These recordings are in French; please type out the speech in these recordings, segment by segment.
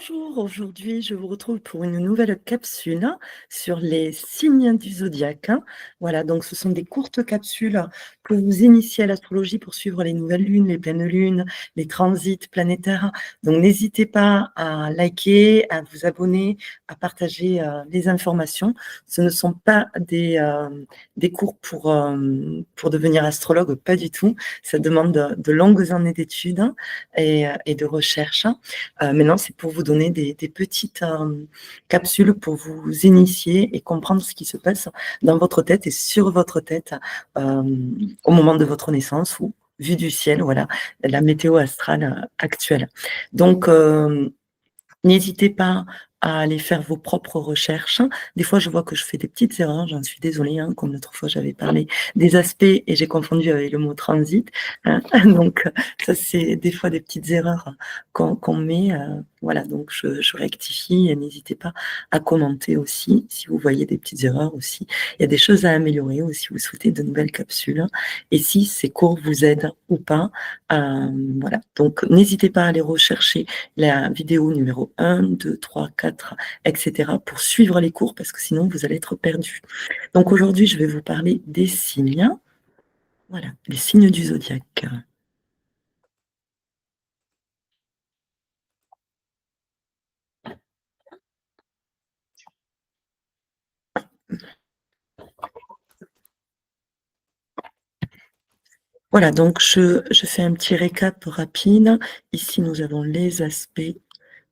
Bonjour, aujourd'hui je vous retrouve pour une nouvelle capsule sur les signes du zodiaque. Voilà, donc ce sont des courtes capsules pour vous initier à l'astrologie, pour suivre les nouvelles lunes, les pleines lunes, les transits planétaires. Donc n'hésitez pas à liker, à vous abonner, à partager les informations. Ce ne sont pas des cours pour devenir astrologue, pas du tout. Ça demande de longues années d'études et de recherche. Maintenant, c'est pour vous donner des petites capsules pour vous initier et comprendre ce qui se passe dans votre tête et sur votre tête euh, au moment de votre naissance ou vue du ciel, voilà, la météo astrale actuelle. Donc, n'hésitez pas à aller faire vos propres recherches. Des fois, je vois que je fais des petites erreurs, j'en suis désolée, comme l'autre fois, j'avais parlé des aspects et j'ai confondu avec le mot transit. Donc, ça, c'est des fois des petites erreurs qu'on met. Voilà, donc je rectifie et n'hésitez pas à commenter aussi si vous voyez des petites erreurs aussi. Il y a des choses à améliorer ou si vous souhaitez de nouvelles capsules et si ces cours vous aident ou pas. Voilà, donc n'hésitez pas à aller rechercher la vidéo numéro 1, 2, 3, 4, etc. pour suivre les cours parce que sinon vous allez être perdu. Donc aujourd'hui, je vais vous parler des signes. Voilà, les signes du zodiaque. Voilà, donc je fais un petit récap rapide. Ici, nous avons les aspects.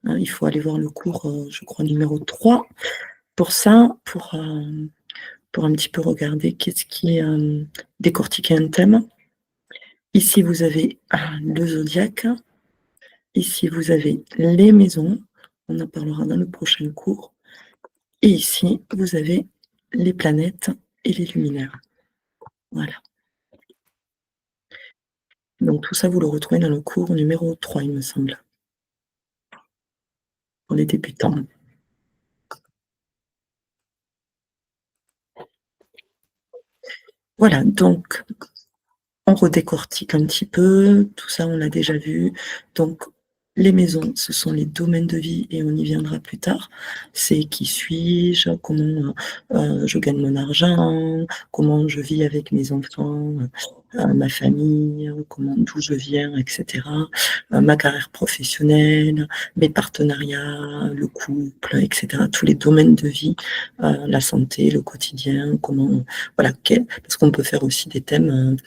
Il faut aller voir le cours, je crois, numéro 3. Pour ça, pour un petit peu regarder qu'est-ce qui est décortiquer un thème. Ici, vous avez le zodiaque. Ici, vous avez les maisons. On en parlera dans le prochain cours. Et ici, vous avez les planètes et les luminaires. Voilà. Donc tout ça, vous le retrouvez dans le cours numéro 3, il me semble, pour les débutants. Voilà, donc on redécortique un petit peu, tout ça on l'a déjà vu. Donc les maisons, ce sont les domaines de vie et on y viendra plus tard. C'est qui suis-je, comment je gagne mon argent, comment je vis avec mes enfants, ma famille, d'où je viens, etc. Ma carrière professionnelle, mes partenariats, le couple, etc. Tous les domaines de vie, la santé, le quotidien, voilà, parce qu'on peut faire aussi des thèmes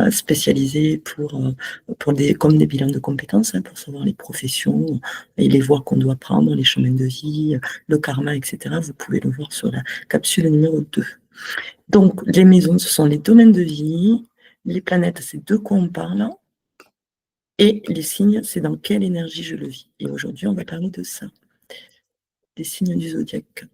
spécialisés comme des bilans de compétences, pour savoir les professions et les voies qu'on doit prendre, les chemins de vie, le karma, etc. Vous pouvez le voir sur la capsule numéro 2. Donc, les maisons, ce sont les domaines de vie. Les planètes, c'est de quoi on parle. Et les signes, c'est dans quelle énergie je le vis. Et aujourd'hui, on va parler de ça, des signes du zodiaque.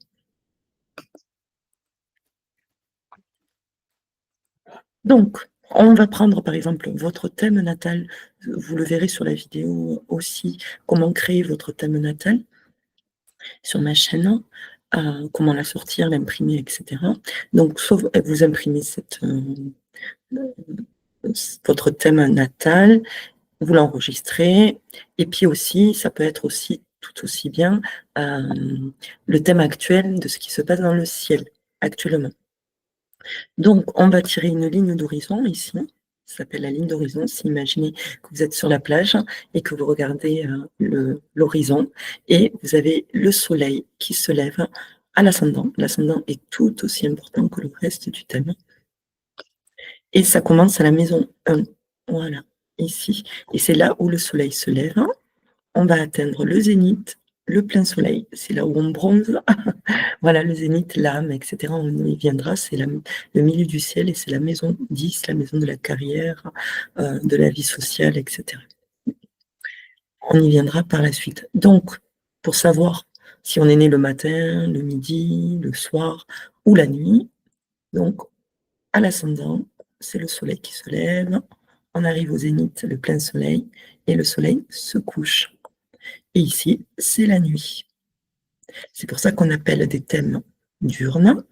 Donc, on va prendre par exemple votre thème natal. Vous le verrez sur la vidéo aussi, comment créer votre thème natal sur ma chaîne, comment la sortir, l'imprimer, etc. Donc, soit vous imprimez votre thème natal, vous l'enregistrez, et puis aussi, ça peut être aussi tout aussi bien le thème actuel de ce qui se passe dans le ciel actuellement. Donc, on va tirer une ligne d'horizon ici. Ça s'appelle la ligne d'horizon. C'est imaginez que vous êtes sur la plage et que vous regardez l'horizon et vous avez le soleil qui se lève à l'ascendant. L'ascendant est tout aussi important que le reste du thème. Et ça commence à la maison 1. Voilà, ici. Et c'est là où le soleil se lève. On va atteindre le zénith, le plein soleil. C'est là où on bronze. Voilà, le zénith, l'âme, etc. On y viendra, c'est le milieu du ciel et c'est la maison 10, la maison de la carrière, de la vie sociale, etc. On y viendra par la suite. Donc, pour savoir si on est né le matin, le midi, le soir ou la nuit, donc à l'ascendant, c'est le soleil qui se lève, on arrive au zénith, le plein soleil, et le soleil se couche. Et ici, c'est la nuit. C'est pour ça qu'on appelle des thèmes diurnes,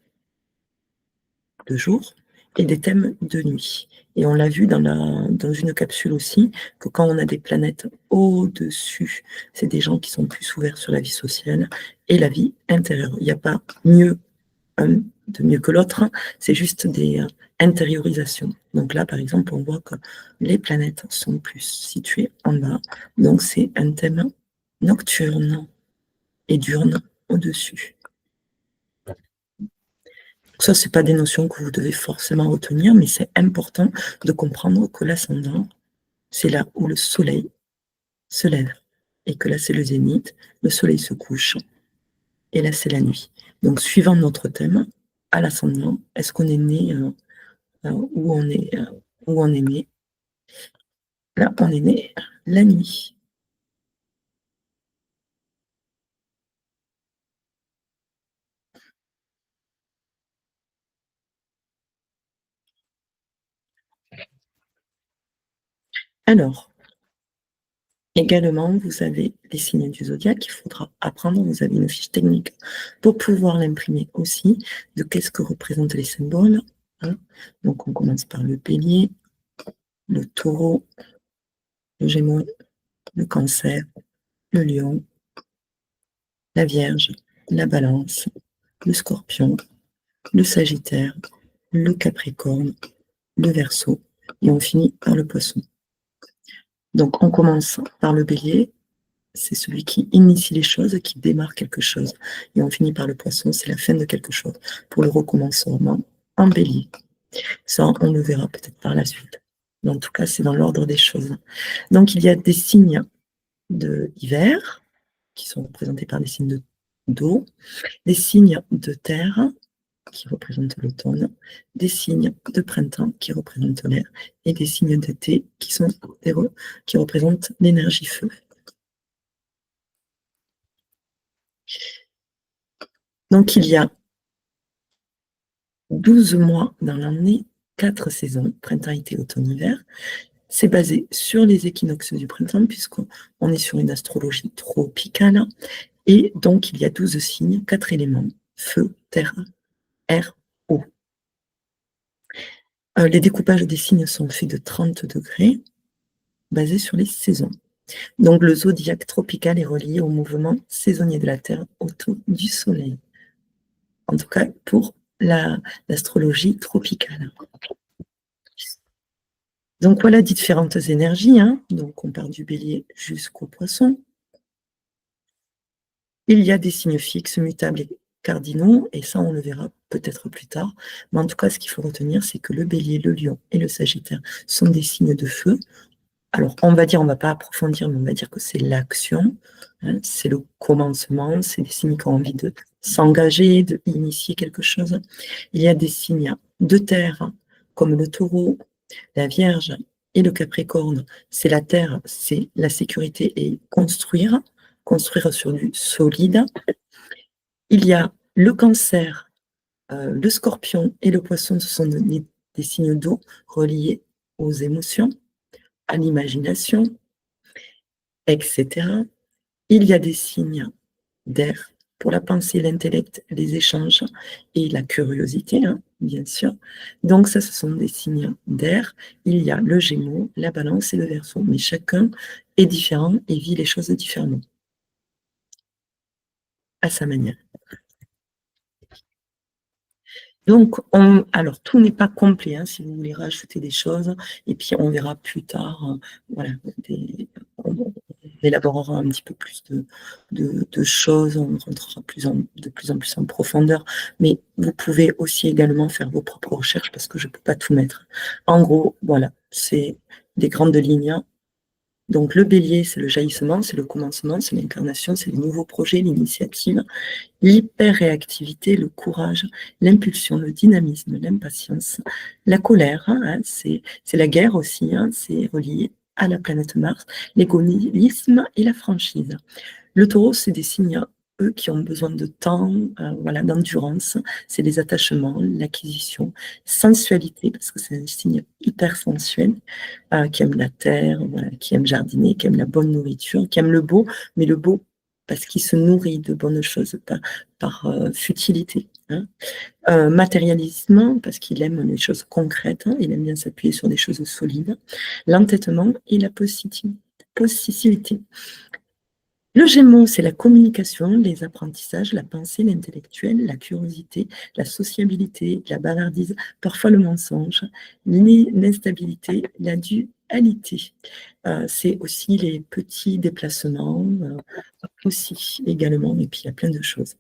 de jour, et des thèmes de nuit. Et on l'a vu dans une capsule aussi, que quand on a des planètes au-dessus, c'est des gens qui sont plus ouverts sur la vie sociale et la vie intérieure. Il n'y a pas mieux un de mieux que l'autre, hein. C'est juste des intériorisations. Donc là, par exemple, on voit que les planètes sont plus situées en bas. Donc c'est un thème nocturne et diurne au-dessus. Ça, c'est pas des notions que vous devez forcément retenir, mais c'est important de comprendre que l'ascendant, c'est là où le soleil se lève. Et que là, c'est le zénith, le soleil se couche, et là, c'est la nuit. Donc, suivant notre thème, à l'ascendant, est-ce qu'on est né où on est né? Là, on est né la nuit. Alors, également, vous avez les signes du zodiaque qu'il faudra apprendre. Vous avez une fiche technique pour pouvoir l'imprimer aussi, de qu'est-ce que représentent les symboles. Hein. Donc, on commence par le bélier, le taureau, le gémeaux, le cancer, le lion, la vierge, la balance, le scorpion, le sagittaire, le capricorne, le verseau, et on finit par le poisson. Donc, on commence par le bélier, c'est celui qui initie les choses, qui démarre quelque chose. Et on finit par le poisson, c'est la fin de quelque chose, pour le recommencement en bélier. Ça, on le verra peut-être par la suite. Mais en tout cas, c'est dans l'ordre des choses. Donc, il y a des signes d'hiver, qui sont représentés par des signes d'eau, des signes de terre, qui représentent l'automne, des signes de printemps, qui représentent l'air, et des signes d'été, qui représentent l'énergie feu. Donc, il y a 12 mois dans l'année, 4 saisons, printemps, été, automne, hiver. C'est basé sur les équinoxes du printemps, puisqu'on est sur une astrologie tropicale. Et donc, il y a 12 signes, 4 éléments, feu, terre, air, eau. Les découpages des signes sont faits de 30 degrés, basés sur les saisons. Donc, le zodiaque tropical est relié au mouvement saisonnier de la Terre autour du Soleil. En tout cas, pour l'astrologie tropicale. Donc, voilà différentes énergies. Hein. Donc, on part du bélier jusqu'au poisson. Il y a des signes fixes, mutables et cardinaux, et ça, on le verra peut-être plus tard. Mais en tout cas, ce qu'il faut retenir, c'est que le bélier, le lion et le sagittaire sont des signes de feu. Alors, on va va pas approfondir, mais on va dire que c'est l'action, hein, c'est le commencement, c'est des signes qui ont envie de s'engager, d'initier quelque chose. Il y a des signes de terre, comme le taureau, la vierge et le capricorne. C'est la terre, c'est la sécurité et construire sur du solide. Il y a le cancer, le scorpion et le poisson, ce sont des signes d'eau reliés aux émotions, à l'imagination, etc. Il y a des signes d'air pour la pensée, l'intellect, les échanges et la curiosité, hein, bien sûr. Donc ça, ce sont des signes d'air. Il y a le Gémeaux, la Balance et le Verseau, mais chacun est différent et vit les choses différemment, à sa manière. Donc, alors tout n'est pas complet, hein, si vous voulez rajouter des choses, et puis on verra plus tard, voilà, on élaborera un petit peu plus de choses, on rentrera de plus en plus en profondeur, mais vous pouvez aussi également faire vos propres recherches parce que je ne peux pas tout mettre. En gros, voilà, c'est des grandes lignes. Donc le bélier, c'est le jaillissement, c'est le commencement, c'est l'incarnation, c'est les nouveaux projets, l'initiative, l'hyperréactivité, le courage, l'impulsion, le dynamisme, l'impatience, la colère, hein, c'est la guerre aussi, hein, c'est relié à la planète Mars, l'égoïsme et la franchise. Le taureau, c'est des signes, eux, qui ont besoin de temps, voilà, d'endurance, c'est les attachements, l'acquisition, sensualité, parce que c'est un signe hyper sensuel, qui aime la terre, voilà, qui aime jardiner, qui aime la bonne nourriture, qui aime le beau, mais le beau parce qu'il se nourrit de bonnes choses, par futilité. hein. Matérialisme, parce qu'il aime les choses concrètes, hein, il aime bien s'appuyer sur des choses solides. L'entêtement et la possessivité. Le Gémeaux, c'est la communication, les apprentissages, la pensée, l'intellectuel, la curiosité, la sociabilité, la bavardise, parfois le mensonge, l'instabilité, la dualité. C'est aussi les petits déplacements, aussi également, et puis il y a plein de choses.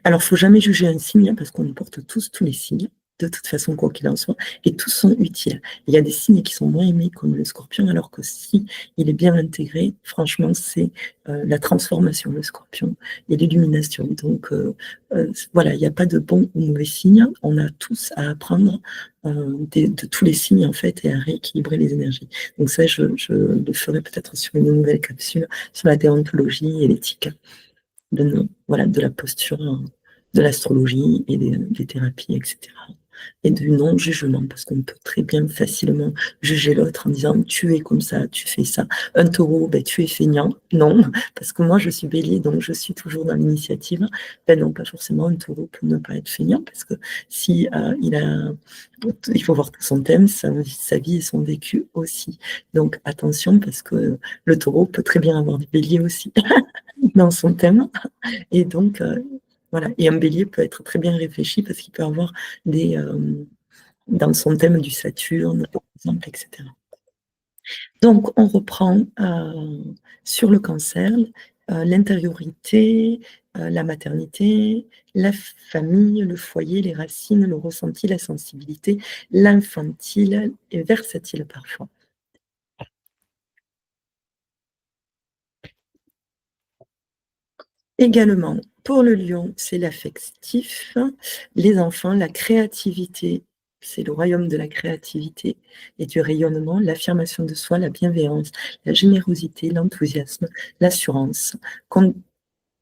Alors, il ne faut jamais juger un signe parce qu'on porte tous les signes, de toute façon, quoi qu'il en soit, et tous sont utiles. Il y a des signes qui sont moins aimés, comme le scorpion, alors que si il est bien intégré, franchement, c'est la transformation, le scorpion, et l'illumination. Donc, voilà, il n'y a pas de bon ou mauvais signes. On a tous à apprendre de tous les signes, en fait, et à rééquilibrer les énergies. Donc ça, je le ferai peut-être sur une nouvelle capsule sur la déontologie et l'éthique voilà, de la posture, de l'astrologie et des thérapies, etc. Et du non-jugement, parce qu'on peut très bien facilement juger l'autre en disant tu es comme ça, tu fais ça. Un taureau, ben, tu es feignant. Non, parce que moi je suis bélier, donc je suis toujours dans l'initiative. Ben non, pas forcément un taureau peut ne pas être feignant, parce que si il faut voir tout son thème, sa vie et son vécu aussi. Donc attention, parce que le taureau peut très bien avoir du bélier aussi dans son thème. Et donc, voilà. Et un bélier peut être très bien réfléchi parce qu'il peut avoir dans son thème du Saturne, par exemple, etc. Donc, on reprend sur le cancer, l'intériorité, la maternité, la famille, le foyer, les racines, le ressenti, la sensibilité, l'infantile et versatile parfois. Également, pour le lion, c'est l'affectif, les enfants, la créativité, c'est le royaume de la créativité et du rayonnement, l'affirmation de soi, la bienveillance, la générosité, l'enthousiasme, l'assurance,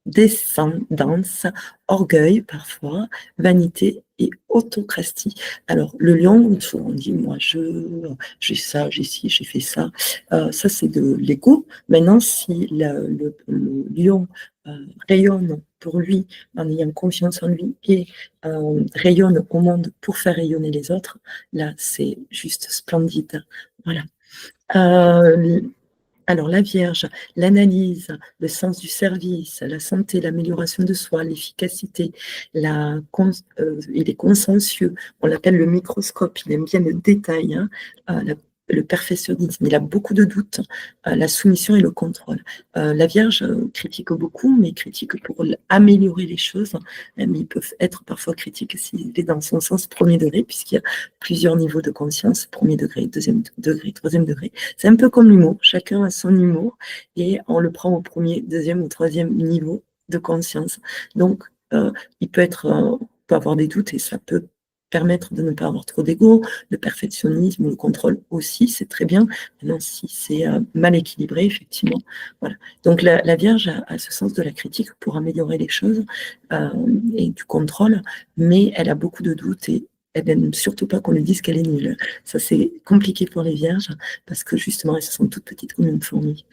descendance, orgueil parfois, vanité et autocratie. Alors, le lion, souvent on dit, moi, j'ai ça, j'ai ci, j'ai fait ça. Ça, c'est de l'ego. Maintenant, si le lion rayonne pour lui, en ayant confiance en lui, et rayonne au monde pour faire rayonner les autres, là, c'est juste splendide. Voilà. Euh, alors, la Vierge, l'analyse, le sens du service, la santé, l'amélioration de soi, l'efficacité, il est consciencieux, on l'appelle le microscope, il aime bien le détail, hein, le perfectionnisme, il a beaucoup de doutes, la soumission et le contrôle. La Vierge critique beaucoup, mais critique pour améliorer les choses, mais ils peuvent être parfois critiques s'il est dans son sens premier degré, puisqu'il y a plusieurs niveaux de conscience, premier degré, deuxième degré, troisième degré. C'est un peu comme l'humour, chacun a son humour et on le prend au premier, deuxième ou troisième niveau de conscience. Donc, il peut avoir des doutes et ça peut permettre de ne pas avoir trop d'ego, le perfectionnisme, le contrôle aussi, c'est très bien. Maintenant, si c'est mal équilibré, effectivement, voilà. Donc, la Vierge a ce sens de la critique pour améliorer les choses et du contrôle, mais elle a beaucoup de doutes et elle n'aime surtout pas qu'on lui dise qu'elle est nulle. Ça, c'est compliqué pour les vierges parce que justement, elles se sentent toutes petites comme une fourmi.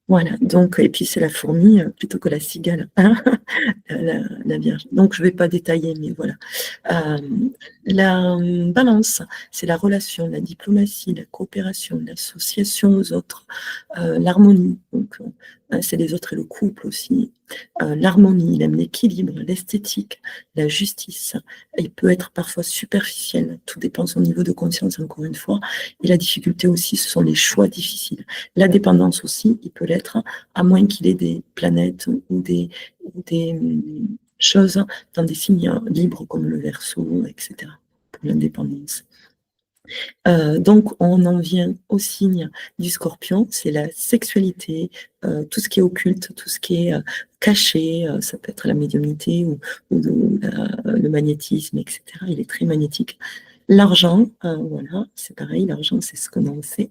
Voilà, donc, et puis c'est la fourmi plutôt que la cigale, hein, la Vierge. Donc, je ne vais pas détailler, mais voilà. Euh, la balance, c'est la relation, la diplomatie, la coopération, l'association aux autres, l'harmonie, donc c'est les autres et le couple aussi. L'harmonie, il aime l'équilibre, l'esthétique, la justice. Il peut être parfois superficiel, tout dépend de son niveau de conscience, encore une fois. Et la difficulté aussi, ce sont les choix difficiles. La dépendance aussi, il peut l'être, à moins qu'il ait des planètes ou des choses dans des signes libres comme le Verseau, etc., pour l'indépendance. Donc, on en vient au signe du Scorpion, c'est la sexualité, tout ce qui est occulte, tout ce qui est caché, ça peut être la médiumnité ou le magnétisme, etc. Il est très magnétique. L'argent, voilà, c'est pareil, l'argent, c'est ce que l'on sait.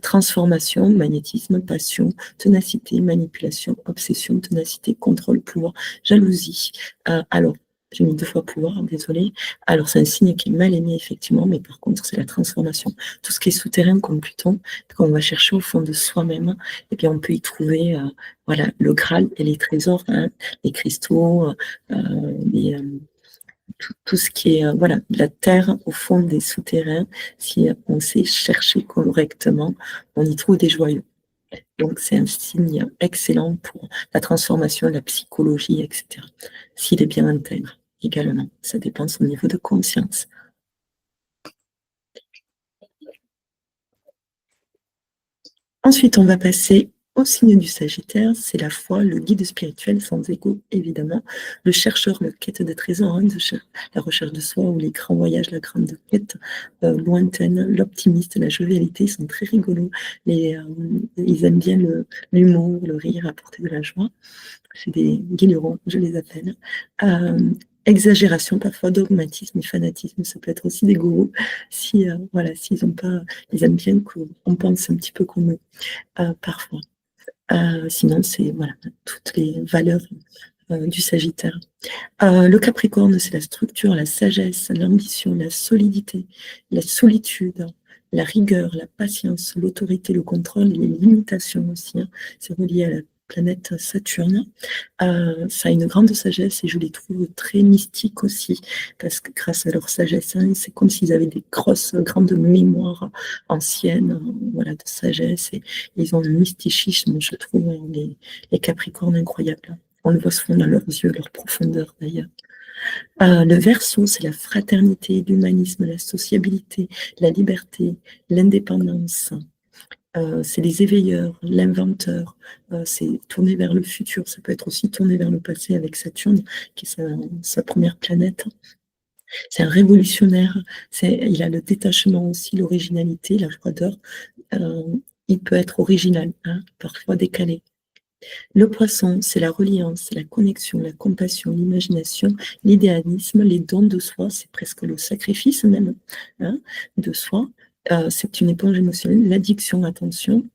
Transformation, magnétisme, passion, ténacité, manipulation, obsession, ténacité, contrôle, pouvoir, jalousie. Alors, j'ai mis 2 fois pouvoir, désolé. Alors, c'est un signe qui est mal aimé, effectivement, mais par contre, c'est la transformation. Tout ce qui est souterrain, comme Pluton, qu'on va chercher au fond de soi-même, et bien, on peut y trouver voilà, le Graal et les trésors, hein, les cristaux, les, tout ce qui est voilà, de la terre au fond des souterrains, si on sait chercher correctement, on y trouve des joyaux. Donc c'est un signe excellent pour la transformation, la psychologie, etc. S'il est bien intègre également, ça dépend de son niveau de conscience. Ensuite, on va passer au signe du Sagittaire, c'est la foi, le guide spirituel sans ego, évidemment, le chercheur, le quête de trésors, hein, la recherche de soi ou les grands voyages, la grande quête lointaine, l'optimiste, la jovialité, ils sont très rigolos, ils aiment bien l'humour, le rire, apporter de la joie. C'est des guillerons, je les appelle. Exagération, parfois dogmatisme et fanatisme, ça peut être aussi des gourous, si voilà, s'ils ont pas, ils aiment bien qu'on pense un petit peu comme eux, parfois. Sinon, c'est voilà, toutes les valeurs du Sagittaire. Le Capricorne, c'est la structure, la sagesse, l'ambition, la solidité, la solitude, la rigueur, la patience, l'autorité, le contrôle, les limitations aussi, hein. C'est relié à la planète Saturne. Ça a une grande sagesse et je les trouve très mystiques aussi, parce que grâce à leur sagesse, hein, c'est comme s'ils avaient des grosses, grandes mémoires anciennes, voilà, de sagesse, et ils ont un mysticisme, je trouve, les Capricornes incroyables. On le voit souvent dans leurs yeux, leur profondeur d'ailleurs. Le Verseau, c'est la fraternité, l'humanisme, la sociabilité, la liberté, l'indépendance. C'est les éveilleurs, l'inventeur, c'est tourné vers le futur, ça peut être aussi tourné vers le passé avec Saturne, qui est sa première planète. C'est un révolutionnaire, il a le détachement aussi, l'originalité, la froideur. Il peut être original, hein, parfois décalé. Le Poisson, c'est la reliance, la connexion, la compassion, l'imagination, l'idéalisme, les dons de soi, c'est presque le sacrifice même, hein, de soi. C'est une éponge émotionnelle, l'addiction, attention,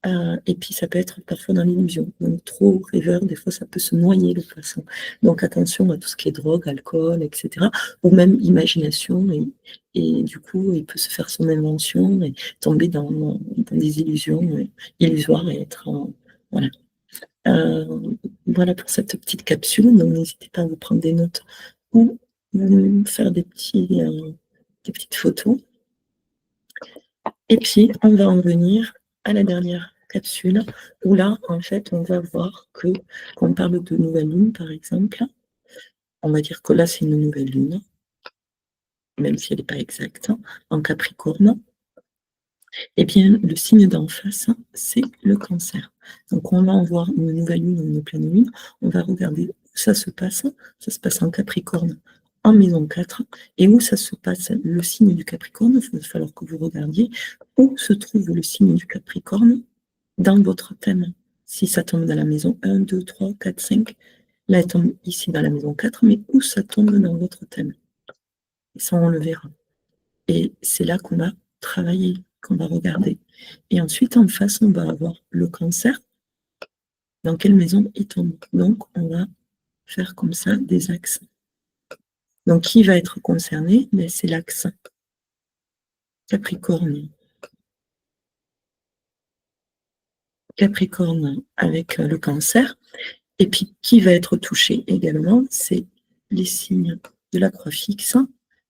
et puis ça peut être parfois dans l'illusion. Donc trop rêveur, des fois ça peut se noyer le Poisson. Donc attention à tout ce qui est drogue, alcool, etc. Ou même imagination, et du coup il peut se faire son invention et tomber dans des illusions illusoires et être voilà. Voilà pour cette petite capsule. Donc n'hésitez pas à vous prendre des notes ou faire des petites photos. Et puis on va en venir à la dernière capsule, où là en fait on va voir que quand on parle de nouvelle lune par exemple, on va dire que là c'est une nouvelle lune, même si elle n'est pas exacte, en Capricorne. Eh bien, le signe d'en face, c'est le Cancer. Donc, on va en voir une nouvelle lune ou une pleine lune. On va regarder où ça se passe. Ça se passe en Capricorne, en maison 4. Et où ça se passe, le signe du Capricorne, il va falloir que vous regardiez où se trouve le signe du Capricorne dans votre thème. Si ça tombe dans la maison 1, 2, 3, 4, 5, là, elle tombe ici dans la maison 4, mais où ça tombe dans votre thème. Et ça, on le verra. Et c'est là qu'on va travailler, qu'on va regarder. Et ensuite, en face, on va avoir le Cancer. Dans quelle maison il tombe? Donc, on va faire comme ça des axes. Donc, qui va être concerné? Mais c'est l'axe Capricorne. Capricorne avec le Cancer. Et puis, qui va être touché également? C'est les signes de la croix fixe,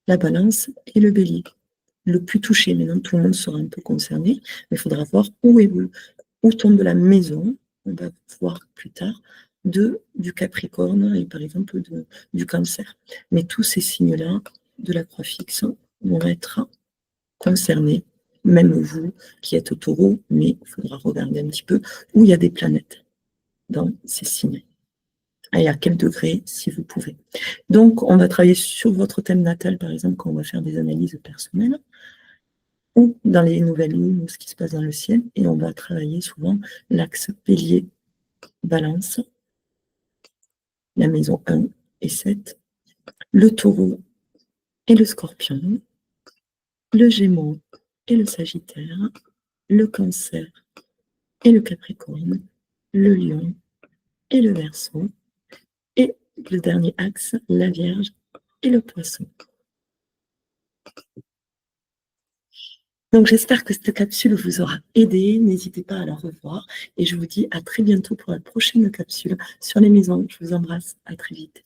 la Balance et le Bélier. Le plus touché, maintenant tout le monde sera un peu concerné, mais il faudra voir où tombe la maison, on va voir plus tard, du Capricorne et par exemple du Cancer. Mais tous ces signes-là de la croix fixe vont être concernés, même vous qui êtes au Taureau, mais il faudra regarder un petit peu où il y a des planètes dans ces signes. Et à quel degré, si vous pouvez. Donc, on va travailler sur votre thème natal, par exemple, quand on va faire des analyses personnelles, ou dans les nouvelles lunes, ou ce qui se passe dans le ciel, et on va travailler souvent l'axe Bélier, Balance, la maison 1 et 7, le Taureau et le Scorpion, le Gémeaux et le Sagittaire, le Cancer et le Capricorne, le Lion et le Verseau, et le dernier axe, la Vierge et le Poisson. Donc j'espère que cette capsule vous aura aidé, n'hésitez pas à la revoir, et je vous dis à très bientôt pour la prochaine capsule sur les maisons. Je vous embrasse, à très vite.